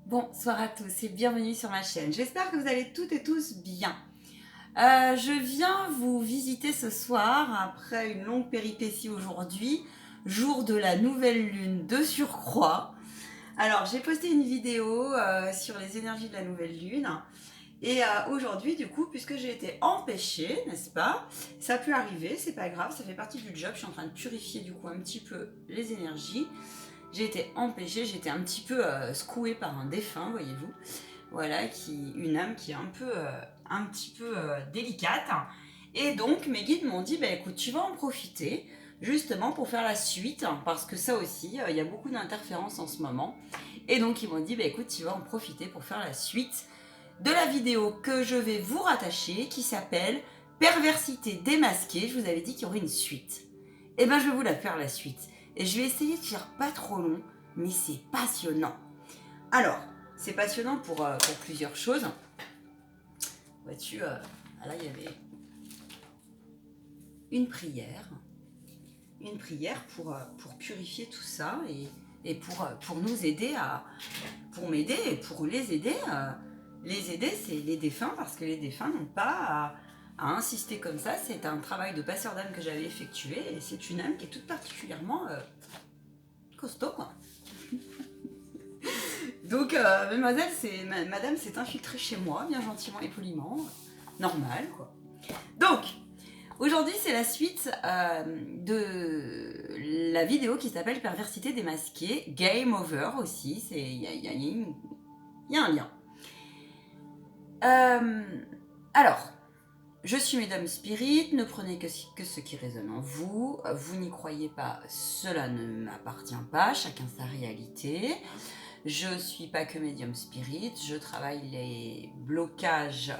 Bonsoir à tous et bienvenue sur ma chaîne. J'espère que vous allez toutes et tous bien. Je viens vous visiter ce soir après une longue péripétie aujourd'hui, jour de la nouvelle lune de surcroît. Alors j'ai posté une vidéo sur les énergies de la nouvelle lune et aujourd'hui du coup puisque j'ai été empêchée, n'est-ce pas, ça peut arriver, c'est pas grave, ça fait partie du job, je suis en train de purifier du coup un petit peu les énergies. J'ai été empêchée, j'étais un petit peu secouée par un défunt, voyez-vous. Voilà, une âme qui est un petit peu délicate. Et donc mes guides m'ont dit, bah écoute, tu vas en profiter justement pour faire la suite, parce que ça aussi, il y a beaucoup d'interférences en ce moment. Et donc ils m'ont dit, bah écoute, tu vas en profiter pour faire la suite de la vidéo que je vais vous rattacher, qui s'appelle Perversité démasquée. Je vous avais dit qu'il y aurait une suite. Et ben je vais vous la faire la suite. Et je vais essayer de faire pas trop long, mais c'est passionnant. Alors, c'est passionnant pour plusieurs choses. Vois-tu, là il y avait une prière pour purifier tout ça et pour nous aider pour m'aider et pour les aider. Les aider, c'est les défunts, parce que les défunts n'ont pas à insister comme ça. C'est un travail de passeur d'âme que j'avais effectué et c'est une âme qui est toute particulièrement costaud, quoi. Donc, madame s'est infiltrée chez moi, bien gentiment et poliment. Normal, quoi. Donc, aujourd'hui, c'est la suite de la vidéo qui s'appelle Perversité démasquée. Game over aussi. Il y a un lien. Alors, je suis Mesdames Spirit, ne prenez que ce qui résonne en vous. Vous n'y croyez pas, cela ne m'appartient pas, chacun sa réalité. Je suis pas que médium spirit, je travaille les blocages,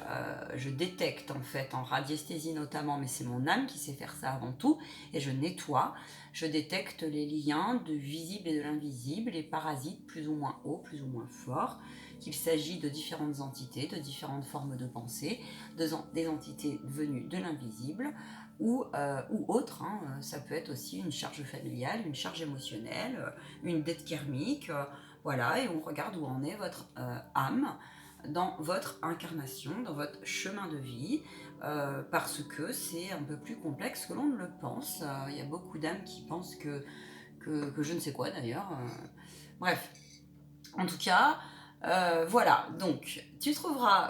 je détecte en fait en radiesthésie notamment, mais c'est mon âme qui sait faire ça avant tout, et je nettoie, je détecte les liens de visible et de l'invisible, les parasites plus ou moins hauts, plus ou moins forts, qu'il s'agit de différentes entités, de différentes formes de pensée, des entités venues de l'invisible, ou autres, hein. Ça peut être aussi une charge familiale, une charge émotionnelle, une dette karmique, voilà, et on regarde où en est votre âme dans votre incarnation, dans votre chemin de vie, parce que c'est un peu plus complexe que l'on ne le pense. Il y a beaucoup d'âmes qui pensent que je ne sais quoi d'ailleurs. Bref, en tout cas, voilà, donc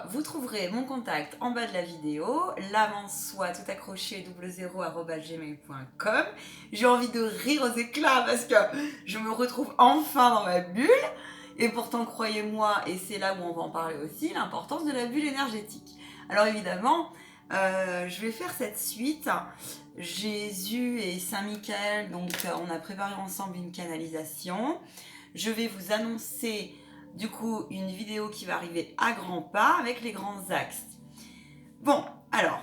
vous trouverez mon contact en bas de la vidéo, l'âme en soi tout accroché 00@gmail.com. J'ai envie de rire aux éclats parce que je me retrouve enfin dans ma bulle. Et pourtant, croyez-moi, et c'est là où on va en parler aussi, l'importance de la bulle énergétique. Alors évidemment, je vais faire cette suite. Jésus et Saint-Michel, donc on a préparé ensemble une canalisation. Je vais vous annoncer du coup une vidéo qui va arriver à grands pas avec les grands axes. Bon, alors,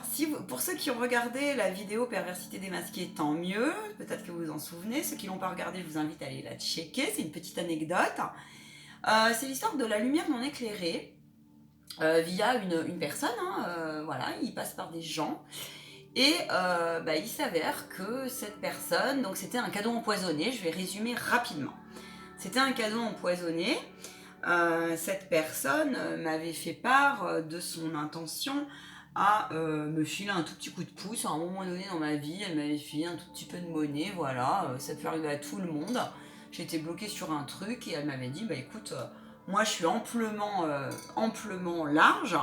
pour ceux qui ont regardé la vidéo Perversité démasquée, tant mieux, peut-être que vous vous en souvenez. Ceux qui ne l'ont pas regardé, je vous invite à aller la checker, c'est une petite anecdote. C'est l'histoire de la lumière non éclairée via une personne, hein, voilà, il passe par des gens. Et il s'avère que cette personne, donc c'était un cadeau empoisonné, je vais résumer rapidement. C'était un cadeau empoisonné. Cette personne m'avait fait part de son intention à me filer un tout petit coup de pouce. À un moment donné dans ma vie, elle m'avait filé un tout petit peu de monnaie, voilà, ça peut arriver à tout le monde. J'étais bloquée sur un truc et elle m'avait dit, bah écoute, moi je suis amplement large,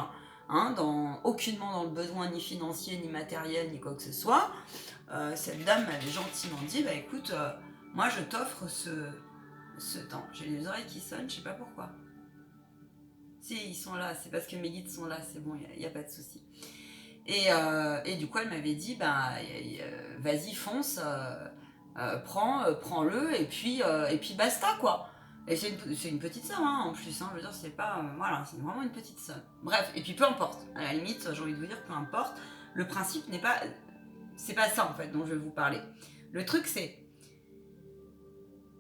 hein, aucunement dans le besoin ni financier, ni matériel, ni quoi que ce soit. Cette dame m'avait gentiment dit, bah écoute, moi je t'offre ce temps. J'ai les oreilles qui sonnent, je sais pas pourquoi. Si, ils sont là, c'est parce que mes guides sont là, c'est bon, il n'y a pas de souci. Et du coup, elle m'avait dit, vas-y, fonce, prends-le, et puis basta, quoi. Et c'est une petite somme, hein, en plus, hein, je veux dire, c'est pas... voilà, c'est vraiment une petite somme. Bref, et puis peu importe, à la limite, j'ai envie de vous dire, peu importe, le principe n'est pas... C'est pas ça, en fait, dont je vais vous parler. Le truc, c'est...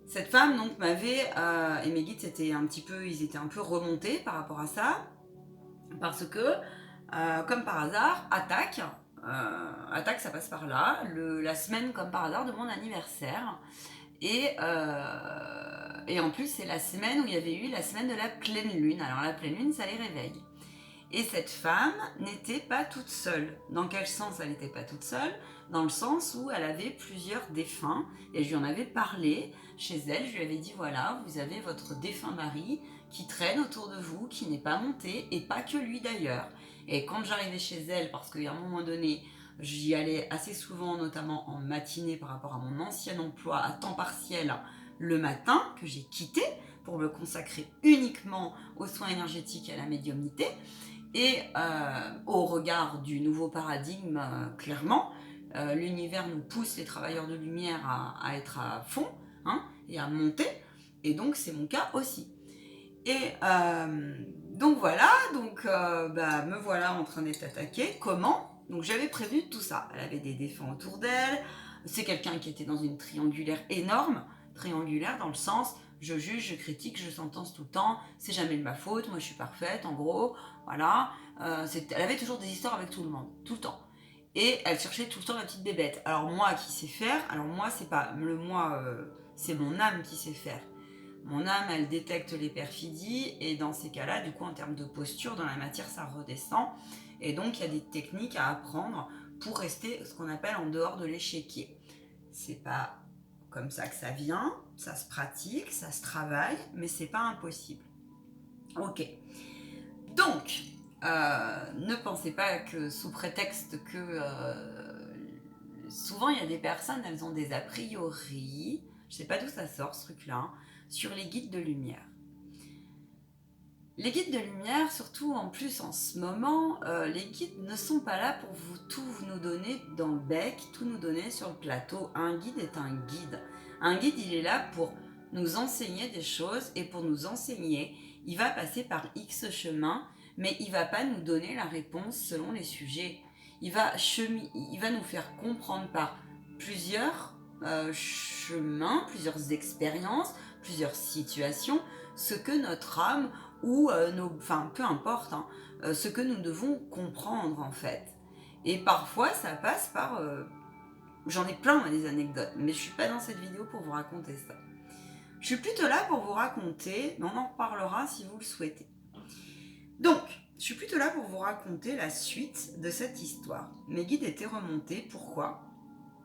Cette femme, donc, m'avait... et mes guides, ils étaient un peu remontés par rapport à ça, parce que, comme par hasard, attaque, ça passe par là, la semaine, comme par hasard, de mon anniversaire. Et et en plus, c'est la semaine où il y avait eu la semaine de la pleine lune. Alors la pleine lune, ça les réveille. Et cette femme n'était pas toute seule. Dans quel sens elle n'était pas toute seule? Dans le sens où elle avait plusieurs défunts, et je lui en avais parlé chez elle. Je lui avais dit, voilà, vous avez votre défunt mari qui traîne autour de vous, qui n'est pas monté, et pas que lui d'ailleurs. Et quand j'arrivais chez elle, parce qu'à un moment donné, j'y allais assez souvent, notamment en matinée par rapport à mon ancien emploi à temps partiel le matin, que j'ai quitté pour me consacrer uniquement aux soins énergétiques et à la médiumnité, et au regard du nouveau paradigme, clairement, l'univers nous pousse, les travailleurs de lumière, à être à fond, hein, et à monter, et donc c'est mon cas aussi. Et donc voilà, me voilà en train d'être attaquée. Comment? Donc j'avais prévu tout ça. Elle avait des défunts autour d'elle. C'est quelqu'un qui était dans une triangulaire énorme. Triangulaire dans le sens, je juge, je critique, je sentence tout le temps. C'est jamais de ma faute, moi je suis parfaite, en gros. Voilà. Elle avait toujours des histoires avec tout le monde, tout le temps. Et elle cherchait tout le temps la petite bébête. Alors moi qui sais faire, alors moi c'est pas le moi, c'est mon âme qui sait faire. Mon âme, elle détecte les perfidies, et dans ces cas-là, du coup, en termes de posture, dans la matière, ça redescend. Et donc, il y a des techniques à apprendre pour rester ce qu'on appelle en dehors de l'échiquier. C'est pas comme ça que ça vient, ça se pratique, ça se travaille, mais c'est pas impossible. Ok. Donc, ne pensez pas que sous prétexte que souvent il y a des personnes, elles ont des a priori, je sais pas d'où ça sort ce truc-là, sur les guides de lumière. Les guides de lumière, surtout en plus en ce moment, les guides ne sont pas là pour tout nous donner dans le bec, tout nous donner sur le plateau. Un guide est un guide. Un guide, il est là pour nous enseigner des choses, et pour nous enseigner, il va passer par X chemins, mais il ne va pas nous donner la réponse selon les sujets. Il va nous faire comprendre par plusieurs chemins, plusieurs expériences, plusieurs situations, ce que notre âme ou peu importe, hein, ce que nous devons comprendre en fait. Et parfois ça passe par... j'en ai plein des anecdotes, mais je suis pas dans cette vidéo pour vous raconter ça. Je suis plutôt là pour vous raconter, mais on en reparlera si vous le souhaitez. Donc, je suis plutôt là pour vous raconter la suite de cette histoire. Mes guides étaient remontés, pourquoi?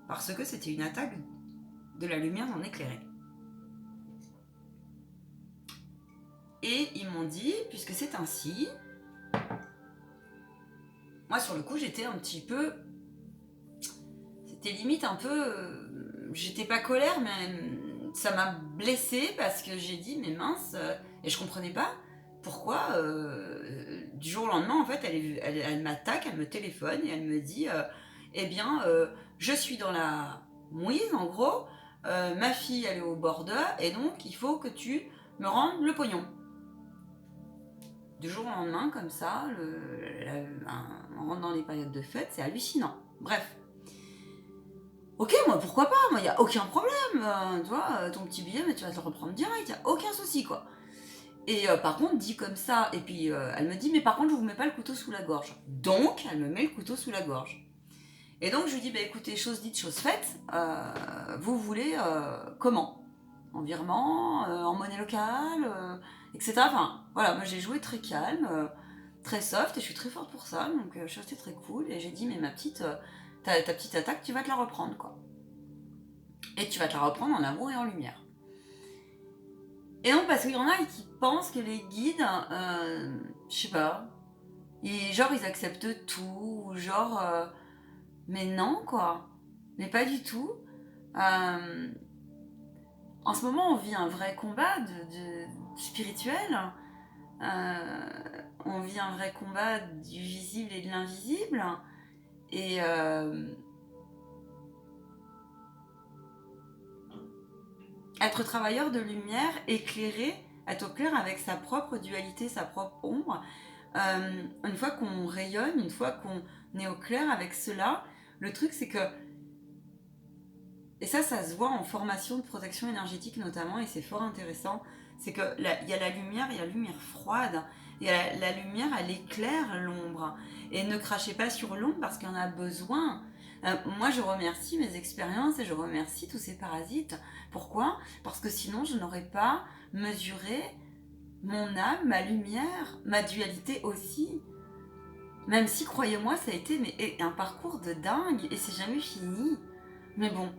Parce que c'était une attaque de la lumière non éclairée. Et ils m'ont dit, puisque c'est ainsi, moi sur le coup j'étais un petit peu, c'était limite un peu, j'étais pas colère, mais ça m'a blessée parce que j'ai dit mais mince, et je comprenais pas pourquoi du jour au lendemain en fait elle m'attaque, elle me téléphone et elle me dit je suis dans la mouise en gros, ma fille elle est au bord d'eux et donc il faut que tu me rendes le pognon. Du jour au lendemain, comme ça, on rentre dans les périodes de fête, c'est hallucinant. Bref. Ok, moi pourquoi pas, moi y a aucun problème, tu vois, ton petit billet, mais tu vas te le reprendre direct, y a aucun souci quoi. Et par contre, dit comme ça, et puis elle me dit, mais par contre, je vous mets pas le couteau sous la gorge. Donc, elle me met le couteau sous la gorge. Et donc, je lui dis, bah écoutez, chose dite, chose faite, vous voulez comment? En virement, en monnaie locale, etc. Enfin, voilà, moi j'ai joué très calme, très soft, et je suis très forte pour ça, donc je suis restée très cool, et j'ai dit, mais ma petite, ta petite attaque, tu vas te la reprendre, quoi. Et tu vas te la reprendre en amour et en lumière. Et donc, parce qu'il y en a qui pensent que les guides, je sais pas, ils acceptent tout, mais non, quoi. Mais pas du tout. En ce moment, on vit un vrai combat de spirituel. On vit un vrai combat du visible et de l'invisible. Et être travailleur de lumière, éclairé, être au clair avec sa propre dualité, sa propre ombre. Une fois qu'on rayonne, une fois qu'on est au clair avec cela, le truc c'est que, et ça se voit en formation de protection énergétique notamment, et c'est fort intéressant, c'est qu'il y a la lumière, il y a la lumière froide, et la lumière elle éclaire l'ombre, et ne crachez pas sur l'ombre parce qu'il y en a besoin. Moi, je remercie mes expériences et je remercie tous ces parasites. Pourquoi? Parce que sinon, je n'aurais pas mesuré mon âme, ma lumière, ma dualité aussi. Même si, croyez-moi, ça a été un parcours de dingue et c'est jamais fini. Mais bon,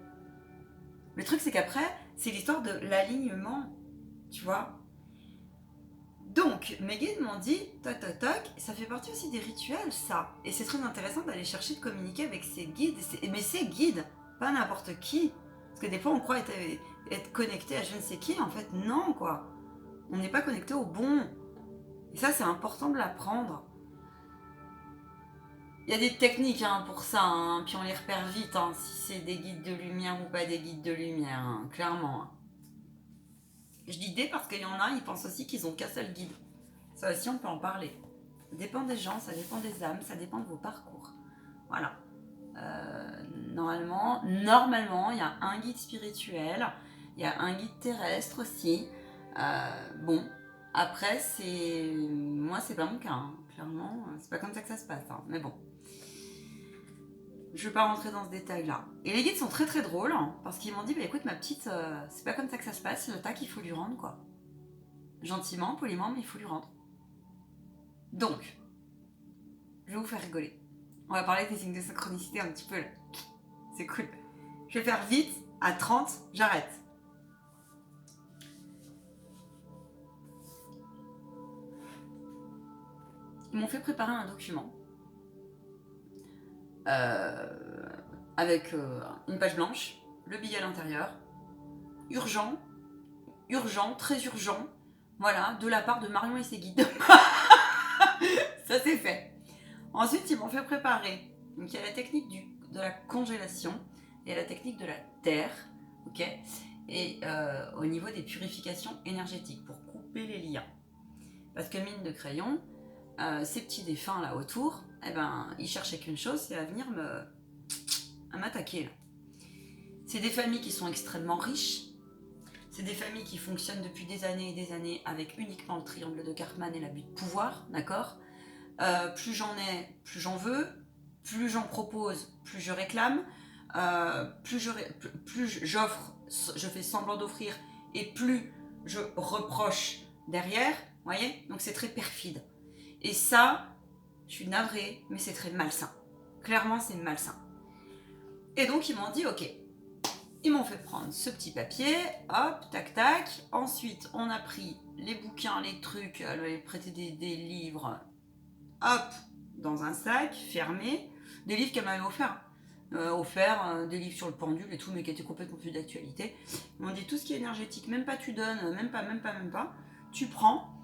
le truc c'est qu'après, c'est l'histoire de l'alignement, tu vois. Donc, mes guides m'ont dit, toc toc toc, ça fait partie aussi des rituels, ça. Et c'est très intéressant d'aller chercher de communiquer avec ces guides. Mais ces guides, pas n'importe qui. Parce que des fois, on croit être connecté à je ne sais qui. En fait, non, quoi. On n'est pas connecté au bon. Et ça, c'est important de l'apprendre. Il y a des techniques pour ça, puis on les repère vite, si c'est des guides de lumière ou pas des guides de lumière, clairement. Je dis des parce qu'il y en a, ils pensent aussi qu'ils ont qu'un seul guide. Ça aussi, on peut en parler. Ça dépend des gens, ça dépend des âmes, ça dépend de vos parcours. Voilà. Normalement, il y a un guide spirituel, il y a un guide terrestre aussi. Bon, après, moi, c'est pas mon cas, clairement, c'est pas comme ça que ça se passe, mais bon. Je ne vais pas rentrer dans ce détail-là. Et les guides sont très très drôles, parce qu'ils m'ont dit, écoute ma petite, c'est pas comme ça que ça se passe, le tac il faut lui rendre quoi. Gentiment, poliment, mais il faut lui rendre. Donc, je vais vous faire rigoler. On va parler des signes de synchronicité un petit peu là. C'est cool. Je vais faire vite, à 30, j'arrête. Ils m'ont fait préparer un document. Avec une page blanche, le billet à l'intérieur, urgent, très urgent, voilà, de la part de Marion et ses guides. Ça c'est fait. Ensuite, ils m'ont fait préparer. Donc il y a la technique de la congélation, il y a la technique de la terre, ok, et au niveau des purifications énergétiques pour couper les liens. Parce que mine de crayon, ces petits défunts là autour, ils cherchaient qu'une chose, c'est à venir m'attaquer là. C'est des familles qui sont extrêmement riches, c'est des familles qui fonctionnent depuis des années et des années avec uniquement le triangle de Karpman et l'abus de pouvoir, d'accord. Plus j'en ai, plus j'en veux, plus j'en propose, plus je réclame, plus j'offre, je fais semblant d'offrir et plus je reproche derrière, vous voyez. Donc c'est très perfide. Et ça, je suis navrée, mais c'est très malsain. Clairement, c'est malsain. Et donc, ils m'ont dit, ok, ils m'ont fait prendre ce petit papier, hop, tac, tac. Ensuite, on a pris les bouquins, les trucs, elle m'avait prêté des livres, hop, dans un sac, fermé. Des livres qu'elle m'avait offert, des livres sur le pendule et tout, mais qui étaient complètement plus d'actualité. Ils m'ont dit, tout ce qui est énergétique, même pas tu donnes, même pas, tu prends,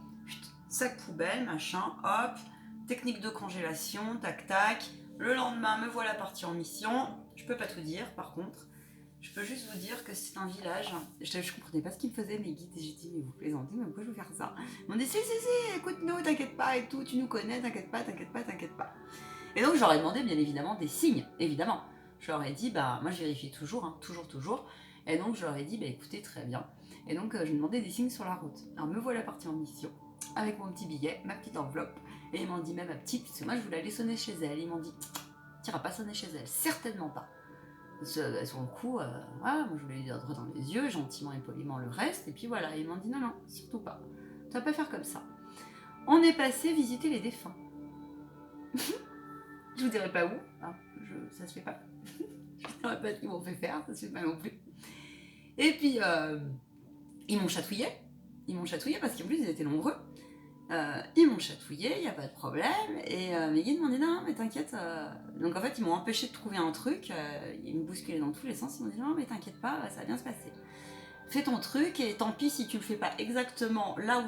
sac poubelle, machin, hop, technique de congélation, tac tac. Le lendemain, me voilà partie en mission. Je peux pas tout dire, par contre. Je peux juste vous dire que c'est un village. Je comprenais pas ce qu'ils me faisaient, mes guides. Et j'ai dit, mais vous plaisantez, mais pourquoi je veux faire ça? Ils m'ont dit, si, écoute-nous, t'inquiète pas et tout, tu nous connais, t'inquiète pas. Et donc, je leur ai demandé, bien évidemment, des signes, évidemment. Je leur ai dit, moi je vérifie toujours, toujours. Et donc, je leur ai dit, écoutez, très bien. Et donc, je demandais des signes sur la route. Alors, me voilà partie en mission, avec mon petit billet, ma petite enveloppe. Et ils m'ont dit, même ma petite, parce que moi je voulais aller sonner chez elle. Ils m'ont dit, t'iras pas sonner chez elle, certainement pas. Sur le coup, moi je voulais lui dire droit dans les yeux, gentiment et poliment le reste. Et puis voilà, ils m'ont dit, non, surtout pas. Tu vas pas faire comme ça. On est passé visiter les défunts. Je vous dirai pas où, ça se fait pas. Je vous dirai pas ce qu'ils m'ont fait faire, ça se fait pas non plus. Et puis, ils m'ont chatouillé. Parce qu'en plus, ils étaient nombreux. Ils m'ont chatouillé, il n'y a pas de problème. Et mes guides m'ont dit non, mais t'inquiète. Donc en fait, ils m'ont empêché de trouver un truc. Ils me bousculaient dans tous les sens. Ils m'ont dit non, mais t'inquiète pas, ça va bien se passer. Fais ton truc et tant pis si tu le fais pas exactement là où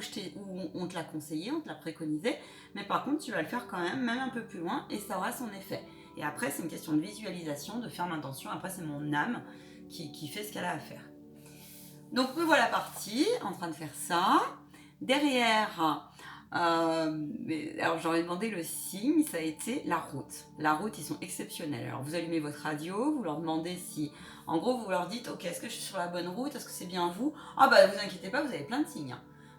on te l'a conseillé, on te l'a préconisé. Mais par contre, tu vas le faire quand même un peu plus loin et ça aura son effet. Et après, c'est une question de visualisation, de faire l'intention. Après, c'est mon âme qui fait ce qu'elle a à faire. Donc me voilà partie, en train de faire ça. Derrière, alors j'aurais demandé le signe, ça a été la route. La route, ils sont exceptionnels. Alors vous allumez votre radio, vous leur demandez si... En gros, vous leur dites, ok, est-ce que je suis sur la bonne route? Est-ce que c'est bien vous? Ah vous inquiétez pas, vous avez plein de signes.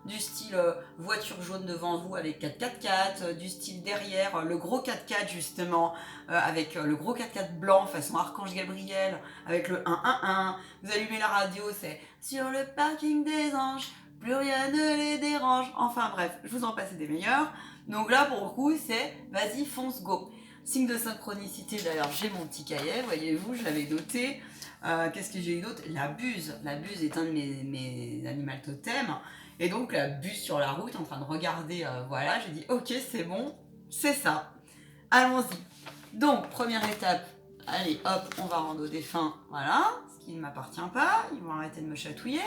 du style voiture jaune devant vous avec 4x4, du style derrière le gros 4x4 justement, avec le gros 4x4 blanc façon Archange Gabriel, avec le 111, vous allumez la radio, c'est sur le parking des anges, plus rien ne les dérange, enfin bref, je vous en passe des meilleurs. Donc là pour le coup c'est vas-y fonce go. Signe de synchronicité d'ailleurs, j'ai mon petit cahier, voyez-vous, je l'avais noté. Qu'est-ce que j'ai eu d'autre? La buse. La buse est un de mes animaux totems. Et donc la buse sur la route, en train de regarder, voilà, j'ai dit ok c'est bon, c'est ça. Allons-y. Donc première étape, allez hop, on va rendre au défunt, voilà, ce qui ne m'appartient pas, ils vont arrêter de me chatouiller.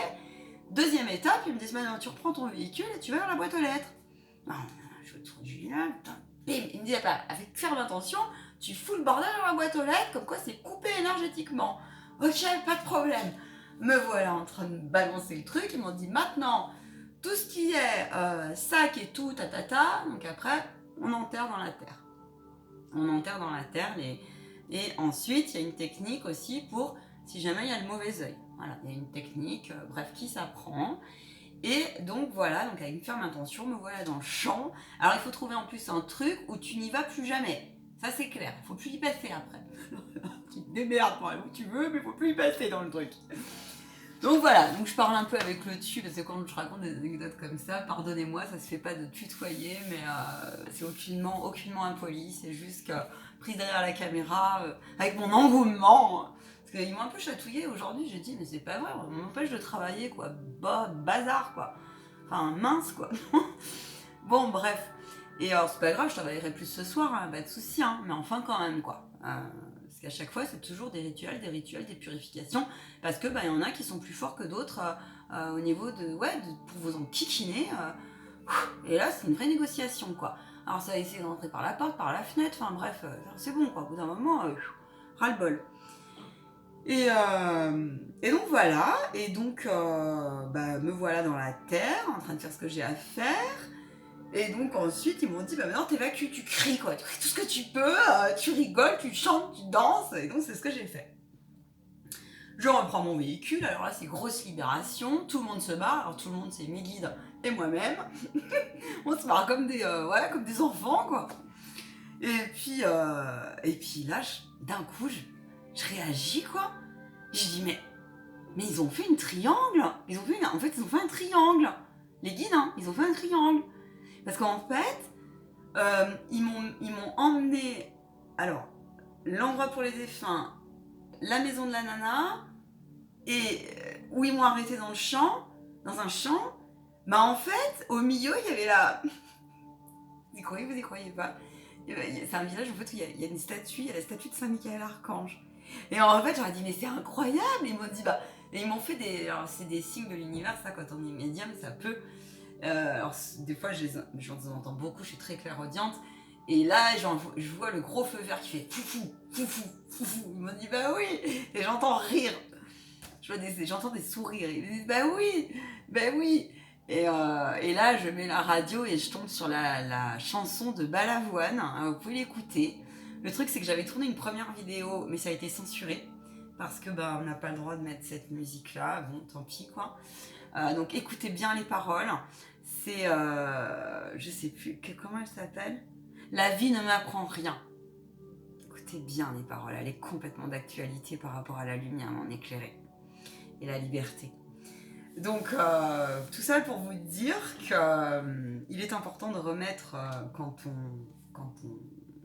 Deuxième étape, ils me disent maintenant tu reprends ton véhicule et tu vas vers la boîte aux lettres. Ah, je veux trop du final, putain. Bim, il me dit avec ferme intention, tu fous le bordel dans la boîte aux lettres, comme quoi c'est coupé énergétiquement. Ok, pas de problème. Me voilà en train de balancer le truc. Ils m'ont dit maintenant, tout ce qui est sac et tout, tatata. Donc après, on enterre dans la terre. On enterre dans la terre. Et ensuite, il y a une technique aussi pour si jamais il y a le mauvais œil. Voilà, il y a une technique, bref, qui s'apprend. Et donc voilà, donc avec une ferme intention, me voilà dans le champ. Alors il faut trouver en plus un truc où tu n'y vas plus jamais. Ça c'est clair, il faut plus y passer après. Tu te démerdes pour aller où tu veux, mais il faut plus y passer dans le truc. Donc voilà, donc je parle un peu avec le dessus, parce que quand je raconte des anecdotes comme ça, pardonnez-moi, ça se fait pas de tutoyer, mais c'est aucunement impoli, c'est juste que prise derrière la caméra, avec mon engouement. Parce qu'ils m'ont un peu chatouillé aujourd'hui, j'ai dit mais c'est pas vrai, on m'empêche de travailler quoi, bazar quoi. Enfin mince quoi. Bon bref. Et alors c'est pas grave, je travaillerai plus ce soir, hein, pas de soucis, hein, mais enfin quand même quoi. Parce qu'à chaque fois c'est toujours des rituels, des purifications, parce que y en a qui sont plus forts que d'autres au niveau de pour vous en kikiner. Et là c'est une vraie négociation quoi. Alors ça a essayé d'entrer par la porte, par la fenêtre, enfin bref, c'est bon quoi, au bout d'un moment, ras-le-bol. Et donc voilà, et donc me voilà dans la terre, en train de faire ce que j'ai à faire. Et donc ensuite ils m'ont dit maintenant t'évacues, tu cries quoi, tu cries tout ce que tu peux, tu rigoles, tu chantes, tu danses, et donc c'est ce que j'ai fait. Je reprends mon véhicule, alors là c'est grosse libération, tout le monde se barre, alors tout le monde c'est mes guides et moi-même. On se barre comme comme des enfants quoi. Et puis là d'un coup je réagis quoi. Je dis mais ils ont fait une triangle. Ils ont fait un triangle. Les guides, hein, ils ont fait un triangle. Parce qu'en fait, ils m'ont emmené. Alors, l'endroit pour les défunts, la maison de la nana, et où ils m'ont arrêté dans un champ. En fait, au milieu, il y avait la. Vous y croyez pas. C'est un village en fait où il y a une statue, il y a la statue de Saint-Michel Archange. Et en fait, j'aurais dit, mais c'est incroyable! Et ils m'ont dit, et ils m'ont fait alors c'est des signes de l'univers, ça, quand on est médium, ça peut. Alors, des fois, j'en entends beaucoup, je suis très clairaudiente. Et là, je vois le gros feu vert qui fait foufou, foufou, foufou. Ils m'ont dit, bah oui! Et j'entends rire. J'entends des sourires. Ils me disent, bah oui! Et là, je mets la radio et je tombe sur la chanson de Balavoine. Vous pouvez l'écouter. Le truc, c'est que j'avais tourné une première vidéo, mais ça a été censuré. Parce que on n'a pas le droit de mettre cette musique-là. Bon, tant pis, quoi. Donc, écoutez bien les paroles. C'est, je sais plus, comment elle s'appelle? La vie ne m'apprend rien. Écoutez bien les paroles. Elle est complètement d'actualité par rapport à la lumière non éclairée. Et la liberté. Donc, tout ça pour vous dire qu'il est important de remettre, quand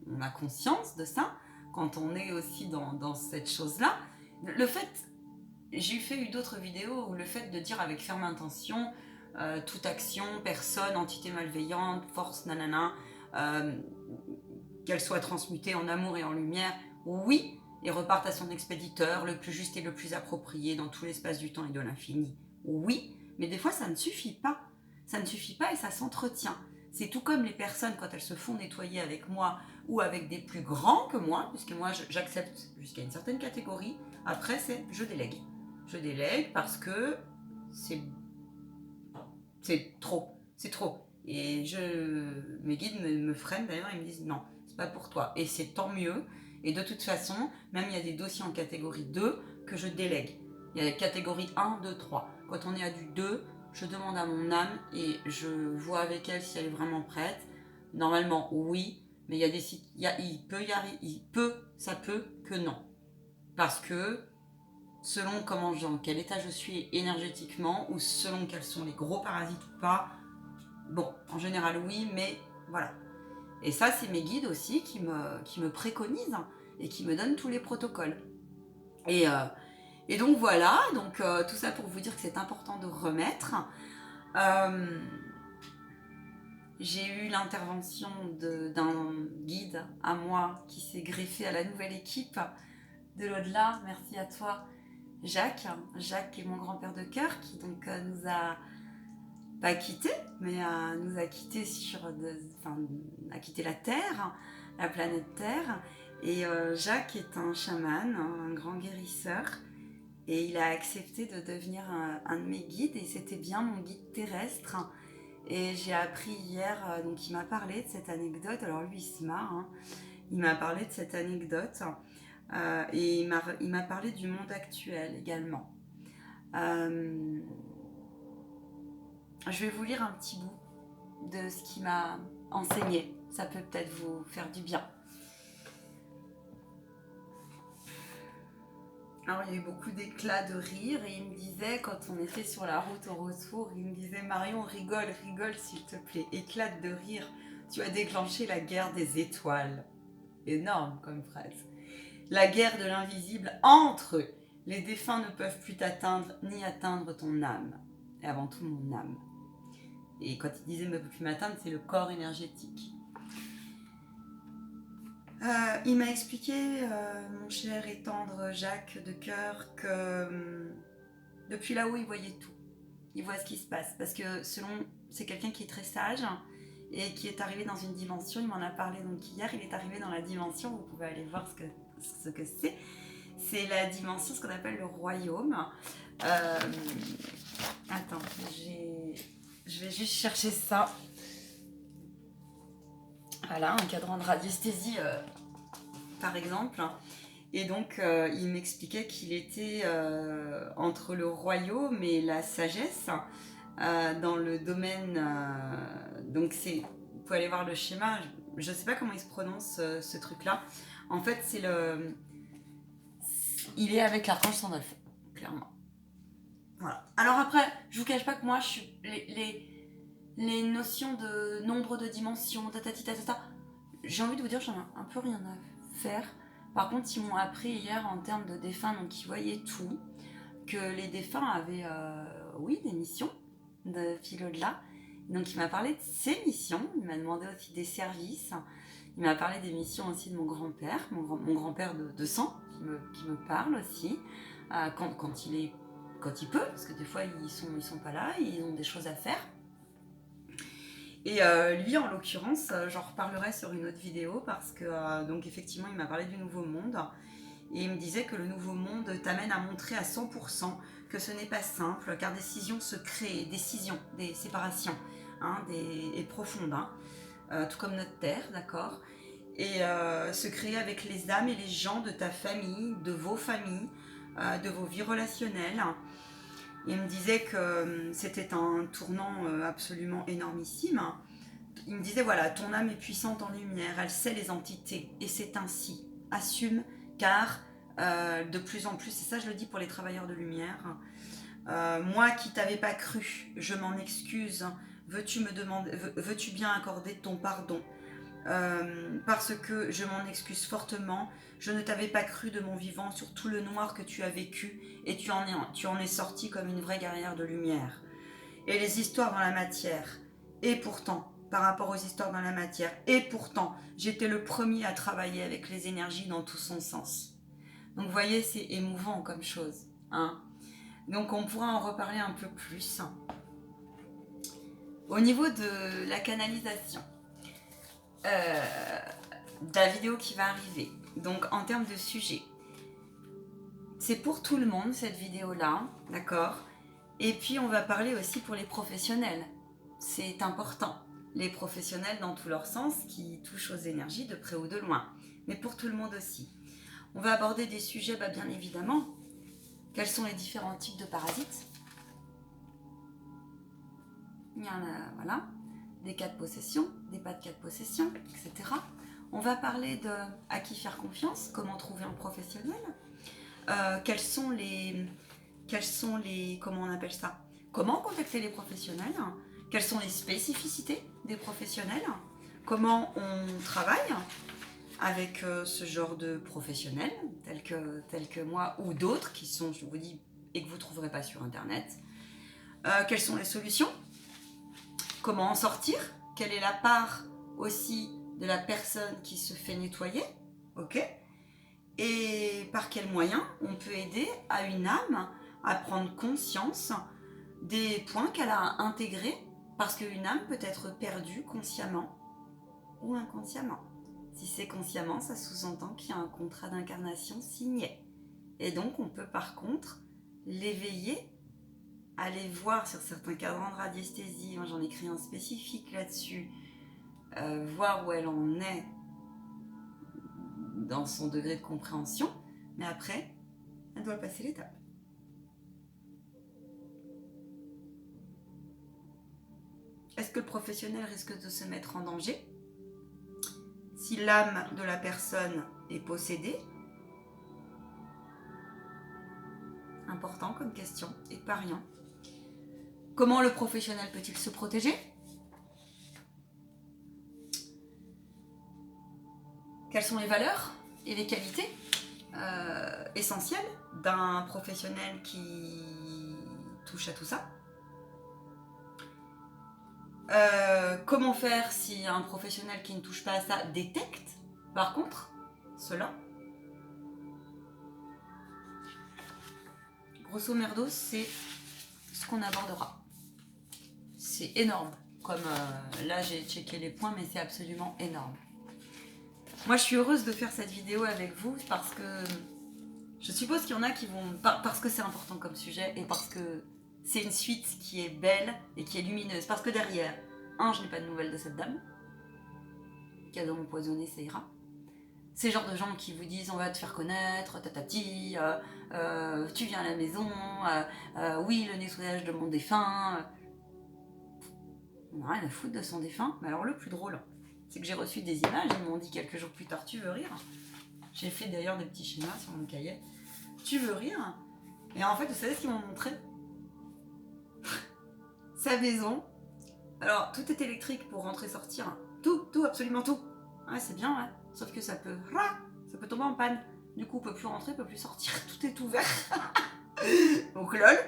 on a conscience de ça, quand on est aussi dans cette chose-là, le fait, j'ai eu d'autres vidéos où le fait de dire avec ferme intention, toute action, personne, entité malveillante, force, nanana, qu'elle soit transmutée en amour et en lumière, oui, et reparte à son expéditeur, le plus juste et le plus approprié dans tout l'espace du temps et de l'infini. Oui, mais des fois ça ne suffit pas. Ça ne suffit pas et ça s'entretient. C'est tout comme les personnes quand elles se font nettoyer avec moi ou avec des plus grands que moi, puisque moi j'accepte jusqu'à une certaine catégorie. Après c'est je délègue. Je délègue parce que c'est trop. C'est trop. Et mes guides me freinent d'ailleurs, ils me disent non, c'est pas pour toi. Et c'est tant mieux. Et de toute façon, même il y a des dossiers en catégorie 2 que je délègue. Il y a la catégorie 1, 2, 3. Quand on est à du 2, je demande à mon âme et je vois avec elle si elle est vraiment prête. Normalement, oui, mais ça peut que non. Parce que selon dans quel état je suis énergétiquement ou selon quels sont les gros parasites ou pas, bon, en général oui, mais voilà. Et ça, c'est mes guides aussi qui me préconisent et qui me donnent tous les protocoles. Et donc voilà, donc tout ça pour vous dire que c'est important de remettre. J'ai eu l'intervention d'un guide à moi qui s'est greffé à la nouvelle équipe de l'au-delà. Merci à toi, Jacques. Jacques qui est mon grand-père de cœur, qui donc nous a pas quittés, mais nous a quittés a quitté la Terre, la planète Terre. Et Jacques est un chaman, un grand guérisseur. Et il a accepté de devenir un de mes guides, et c'était bien mon guide terrestre. Et j'ai appris hier, donc il m'a parlé de cette anecdote, alors lui il se marre, hein. Il m'a parlé de cette anecdote, et il m'a parlé du monde actuel également. Je vais vous lire un petit bout de ce qu'il m'a enseigné, ça peut peut-être vous faire du bien. Alors il y a eu beaucoup d'éclats de rire et il me disait, quand on était sur la route au retour, il me disait: Marion, rigole s'il te plaît, éclate de rire, tu as déclenché la guerre des étoiles. Énorme comme phrase. La guerre de l'invisible entre eux. Les défunts ne peuvent plus t'atteindre ni atteindre ton âme. Et avant tout mon âme. Et quand il disait ne peut plus m'atteindre, c'est le corps énergétique. Il m'a expliqué, mon cher et tendre Jacques de cœur, que depuis là-haut, il voyait tout. Il voit ce qui se passe. Parce que c'est quelqu'un qui est très sage et qui est arrivé dans une dimension. Il m'en a parlé donc hier. Il est arrivé dans la dimension, vous pouvez aller voir ce que c'est. C'est la dimension, ce qu'on appelle le royaume. Attends, je vais juste chercher ça. Voilà, un cadran de radiesthésie, par exemple. Et donc, il m'expliquait qu'il était entre le royaume et la sagesse, dans le domaine... donc, vous pouvez aller voir le schéma. Je ne sais pas comment il se prononce, ce truc-là. En fait, il est avec l'archange Sandalphon, clairement. Voilà. Alors après, je vous cache pas que moi, les notions de nombre de dimensions, j'ai envie de vous dire, j'en ai un peu rien à faire. Par contre, ils m'ont appris hier en termes de défunts, donc ils voyaient tout, que les défunts avaient, oui, des missions de fil au-delà. Donc il m'a parlé de ses missions, il m'a demandé aussi des services, il m'a parlé des missions aussi de mon grand-père, mon grand-père de sang, qui me parle aussi, quand il peut, parce que des fois ils sont pas là, ils ont des choses à faire. Et lui, en l'occurrence, j'en reparlerai sur une autre vidéo parce que, donc effectivement, il m'a parlé du nouveau monde et il me disait que le nouveau monde t'amène à montrer à 100% que ce n'est pas simple, car décisions se créent, des séparations, hein, et profondes, hein, tout comme notre Terre, d'accord, et se créer avec les âmes et les gens de ta famille, de vos familles, de vos vies relationnelles. Il me disait que c'était un tournant absolument énormissime. Il me disait, voilà, ton âme est puissante en lumière, elle sait les entités, et c'est ainsi. Assume, car de plus en plus, et ça je le dis pour les travailleurs de lumière, moi qui t'avais pas cru, je m'en excuse. Veux-tu bien accorder ton pardon? Parce que je m'en excuse fortement. Je ne t'avais pas cru de mon vivant sur tout le noir que tu as vécu, et tu en es sortie comme une vraie guerrière de lumière. Et les histoires dans la matière, et pourtant, par rapport aux histoires dans la matière, et pourtant, j'étais le premier à travailler avec les énergies dans tout son sens. Donc vous voyez, c'est émouvant comme chose, hein. Donc on pourra en reparler un peu plus. Au niveau de la canalisation, de la vidéo qui va arriver, donc en termes de sujet, c'est pour tout le monde cette vidéo-là, d'accord? Et puis on va parler aussi pour les professionnels, c'est important. Les professionnels dans tous leurs sens qui touchent aux énergies de près ou de loin, mais pour tout le monde aussi. On va aborder des sujets, bien évidemment, quels sont les différents types de parasites, il y en a, voilà, des cas de possession, des pas de cas de possession, etc. On va parler de à qui faire confiance, comment trouver un professionnel, quels sont les, comment on appelle ça, comment contacter les professionnels, quelles sont les spécificités des professionnels, comment on travaille avec ce genre de professionnels, tels que moi ou d'autres qui sont, je vous dis, et que vous ne trouverez pas sur Internet. Quelles sont les solutions? Comment en sortir? Quelle est la part aussi de la personne qui se fait nettoyer? Ok? Et par quels moyens on peut aider à une âme à prendre conscience des points qu'elle a intégrés, parce qu'une âme peut être perdue consciemment ou inconsciemment. Si c'est consciemment, ça sous-entend qu'il y a un contrat d'incarnation signé. Et donc on peut par contre l'éveiller, aller voir sur certains cadrans de radiesthésie, moi j'en ai écrit un spécifique là-dessus, voir où elle en est dans son degré de compréhension, mais après, elle doit passer l'étape. Est-ce que le professionnel risque de se mettre en danger si l'âme de la personne est possédée? Important comme question, et pas rien. Comment le professionnel peut-il se protéger? Quelles sont les valeurs et les qualités essentielles d'un professionnel qui touche à tout ça? Comment faire si un professionnel qui ne touche pas à ça détecte, par contre, cela? Grosso merdo, c'est ce qu'on abordera. C'est énorme. Comme là, j'ai checké les points, mais c'est absolument énorme. Moi, je suis heureuse de faire cette vidéo avec vous parce que je suppose qu'il y en a qui vont... Parce que c'est important comme sujet et parce que c'est une suite qui est belle et qui est lumineuse. Parce que derrière, je n'ai pas de nouvelles de cette dame. Cadeau empoisonné, ça ira. C'est le genre de gens qui vous disent on va te faire connaître, tatati, tu viens à la maison, oui, le nettoyage de mon défunt. On n'a rien à foutre de son défunt. Mais alors le plus drôle, c'est que j'ai reçu des images, ils m'ont dit quelques jours plus tard, tu veux rire? J'ai fait d'ailleurs des petits schémas sur mon cahier. Tu veux rire? Et en fait, vous savez ce qu'ils m'ont montré? Sa maison. Alors, tout est électrique pour rentrer-sortir. Tout, absolument tout. Ouais, c'est bien, ouais. Sauf que ça peut tomber en panne. Du coup, on peut plus rentrer, on peut plus sortir. Tout est ouvert. Donc, lol.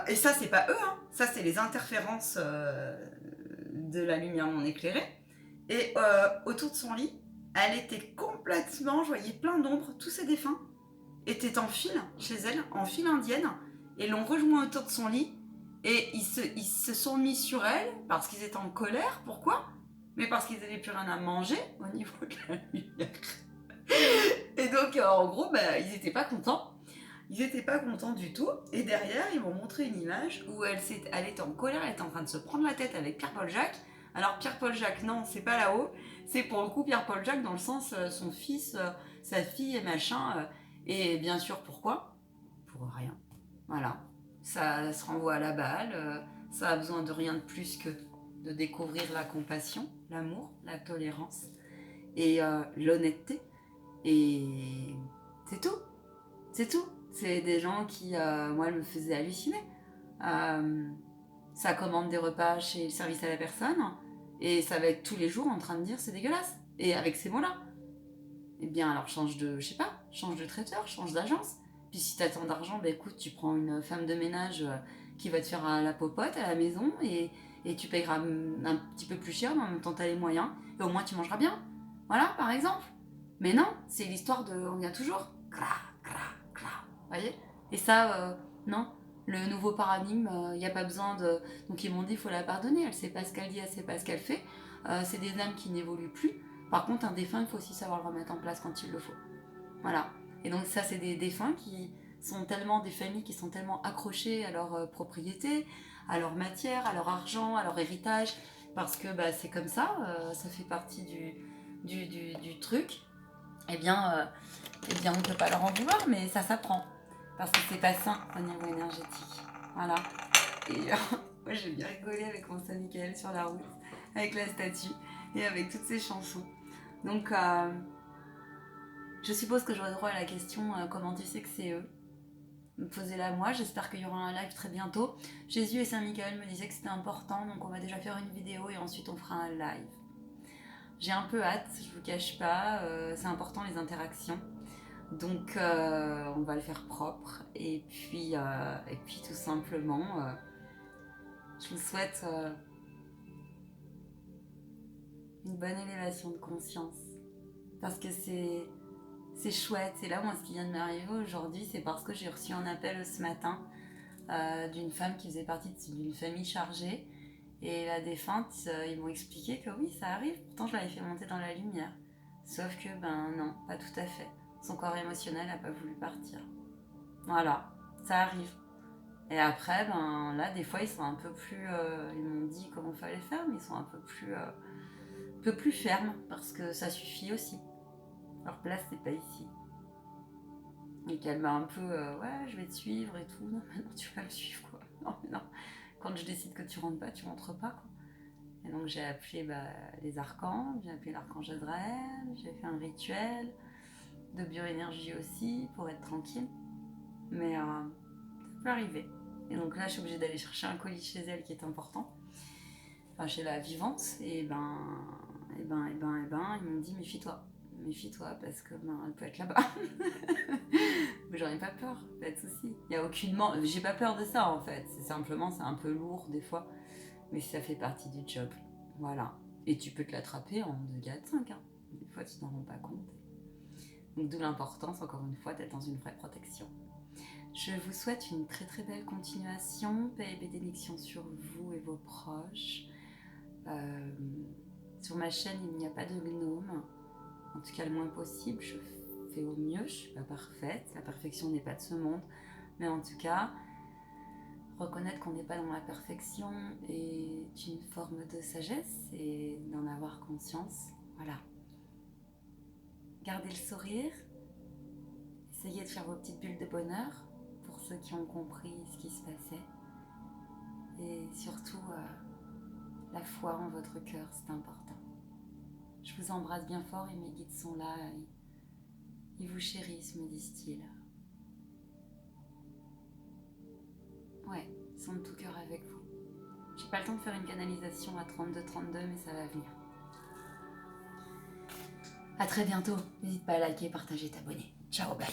Et ça, c'est pas eux, hein. Ça, c'est les interférences de la lumière non éclairée. Et autour de son lit, elle était complètement, je voyais plein d'ombres. Tous ses défunts étaient en file chez elle, en file indienne, et l'ont rejoint autour de son lit. Et ils se sont mis sur elle parce qu'ils étaient en colère. Pourquoi? Mais parce qu'ils n'avaient plus rien à manger au niveau de la lumière. Et donc, en gros, ils n'étaient pas contents. Ils n'étaient pas contents du tout. Et derrière, ils m'ont montré une image où elle était en colère, elle était en train de se prendre la tête avec Pierre-Paul Jacques. Alors, Pierre-Paul Jacques, non, c'est pas là-haut. C'est pour le coup Pierre-Paul Jacques dans le sens son fils, sa fille et machin. Et bien sûr, pourquoi? Pour rien. Voilà. Ça se renvoie à la balle. Ça a besoin de rien de plus que de découvrir la compassion, l'amour, la tolérance et l'honnêteté. Et c'est tout. C'est tout. C'est des gens qui, moi, me faisaient halluciner. Ça commande des repas chez le service à la personne et ça va être tous les jours en train de dire c'est dégueulasse. Et avec ces mots-là. Eh bien, alors change de, je sais pas, change de traiteur, change d'agence. Puis si t'as tant d'argent, écoute, tu prends une femme de ménage qui va te faire la popote à la maison et tu payeras un petit peu plus cher, mais en même temps t'as les moyens et au moins tu mangeras bien. Voilà, par exemple. Mais non, c'est l'histoire de, on vient toujours, cla, cla, cla, voyez. Et ça, non, le nouveau paradigme, il n'y a pas besoin de... Donc ils m'ont dit, il faut la pardonner, elle sait pas ce qu'elle dit, elle sait pas ce qu'elle fait. C'est des âmes qui n'évoluent plus. Par contre, un défunt, il faut aussi savoir le remettre en place quand il le faut. Voilà. Et donc ça, c'est des défunts qui sont tellement, des familles qui sont tellement accrochées à leur propriété, à leur matière, à leur argent, à leur héritage, parce que c'est comme ça, ça fait partie du truc. Eh bien, on ne peut pas leur en vouloir, mais ça s'apprend. Parce que c'est pas sain au niveau énergétique. Voilà. Et Moi j'ai bien rigolé avec mon Saint-Michael sur la route, avec la statue et avec toutes ces chansons. Donc je suppose que j'aurai droit à la question comment tu sais que c'est eux. Posez-la moi, j'espère qu'il y aura un live très bientôt. Jésus et Saint-Michael me disaient que c'était important, donc on va déjà faire une vidéo et ensuite on fera un live. J'ai un peu hâte, je vous cache pas, c'est important les interactions. Donc on va le faire propre et puis tout simplement je vous souhaite une bonne élévation de conscience parce que c'est chouette. Et là moi ce qui vient de m'arriver aujourd'hui c'est parce que j'ai reçu un appel ce matin d'une femme qui faisait partie d'une famille chargée et la défunte ils m'ont expliqué que oui ça arrive, pourtant je l'avais fait monter dans la lumière sauf que ben non, pas tout à fait, son corps émotionnel n'a pas voulu partir. Voilà, ça arrive. Et après, ben là, des fois, ils sont un peu plus. Ils m'ont dit comment il fallait faire, mais ils sont un peu plus fermes parce que ça suffit aussi. Leur place, c'est pas ici. Et qu'elle m'a un peu. Ouais, je vais te suivre et tout. Non, mais non, tu vas me suivre quoi. Non, mais non. Quand je décide que tu rentres pas, tu rentres pas quoi. Et donc, j'ai appelé les archanges, j'ai appelé l'archange Azraël, j'ai fait un rituel de bioénergie aussi pour être tranquille. Mais ça peut arriver. Et donc là, je suis obligée d'aller chercher un colis chez elle qui est important. Enfin, chez la vivante. Et ils m'ont dit méfie-toi parce que elle peut être là-bas. Mais j'en ai pas peur, pas de soucis. Il y a aucunement. J'ai pas peur de ça en fait. C'est simplement, c'est un peu lourd des fois. Mais ça fait partie du job. Voilà. Et tu peux te l'attraper en 2 4 5. Hein. Des fois, tu t'en rends pas compte. Donc, d'où l'importance, encore une fois, d'être dans une vraie protection. Je vous souhaite une très très belle continuation, paix et bénédiction sur vous et vos proches. Sur ma chaîne, il n'y a pas de gnome, en tout cas le moins possible. Je fais au mieux, je ne suis pas parfaite, la perfection n'est pas de ce monde, mais en tout cas, reconnaître qu'on n'est pas dans la perfection est une forme de sagesse et d'en avoir conscience. Voilà. Gardez le sourire, essayez de faire vos petites bulles de bonheur pour ceux qui ont compris ce qui se passait. Et surtout, la foi en votre cœur, c'est important. Je vous embrasse bien fort et mes guides sont là. Ils vous chérissent, me disent-ils. Ouais, ils sont de tout cœur avec vous. J'ai pas le temps de faire une canalisation à 32-32, mais ça va venir. À très bientôt. N'hésite pas à liker, partager, t'abonner. Ciao, bye.